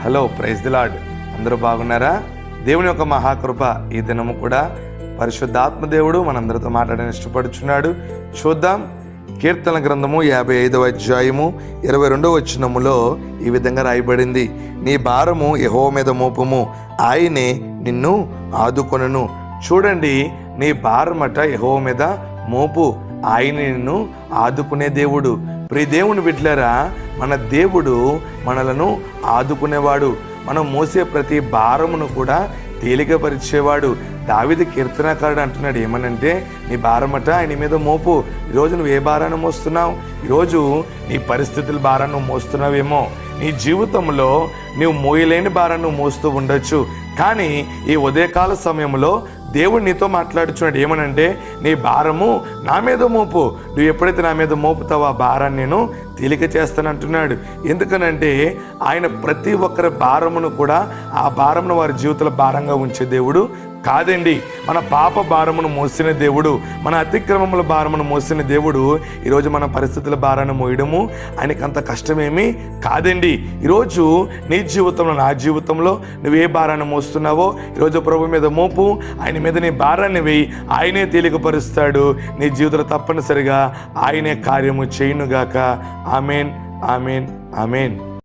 Hello, praise the lord. అందరూ బాగున్నారా? దేవుని యొక్క మహాకృప ఈ దినము కూడా పరిశుద్ధాత్మ దేవుడు మనందరితో మాట్లాడని ఇష్టపడుచున్నాడు. చూద్దాం. కీర్తన గ్రంథము 55వ అధ్యాయము 22వ వచనములో ఈ విధంగా రాయబడింది. నీ భారము యెహోవా మీద మోపుము, ఆయనే నిన్ను ఆదుకొనును. చూడండి, నీ భారమట యెహోవా మీద మోపు, ఆయన నిన్ను ఆదుకునే దేవుడు. ప్రియ దేవుని బిడ్డలారా, మన దేవుడు మనలను ఆదుకునేవాడు. మనం మోసే ప్రతి భారమును కూడా తేలికపరిచేవాడు. దావీదు కీర్తనకారుడు అంటున్నాడు ఏమనంటే, నీ భారమట ఆయన మీద మోపు. ఈరోజు నువ్వు ఏ భారాన్ని మోస్తున్నావు? ఈరోజు నీ పరిస్థితుల భారాన్ని నువ్వు మోస్తున్నావేమో. నీ జీవితంలో నువ్వు మోయలేని భారాన్ని నువ్వు మోస్తూ ఉండొచ్చు. కానీ ఈ ఉదయకాల సమయంలో దేవుడు నీతో మాట్లాడుచున్నాడు ఏమనంటే, నీ భారము నా మీద మోపు. నువ్వు ఎప్పుడైతే నా మీద మోపుతావో ఆ భారాన్ని నేను తేలిక చేస్తానంటున్నాడు. ఎందుకనంటే ఆయన ప్రతి ఒక్కరి భారమును కూడా ఆ భారమును వారి జీవితంలో భారంగా ఉంచే దేవుడు కాదండి. మన పాప భారమును మోసిన దేవుడు, మన అతిక్రమముల భారమును మోసిన దేవుడు. ఈరోజు మన పరిస్థితుల భారాన్ని మోయడము ఆయనకి అంత కష్టమేమీ కాదండి. ఈరోజు నీ జీవితంలో, నా జీవితంలో నువ్వు ఏ భారాన్ని మోస్తున్నావో ఈరోజు ప్రభు మీద మోపు. ఆయన మీద నీ భారాన్ని వేయి, ఆయనే తేలికపరుస్తాడు. నీ జీవితంలో తప్పనిసరిగా ఆయనే కార్యము చేయునుగాక. ఆమేన్, ఆమేన్, ఆమేన్.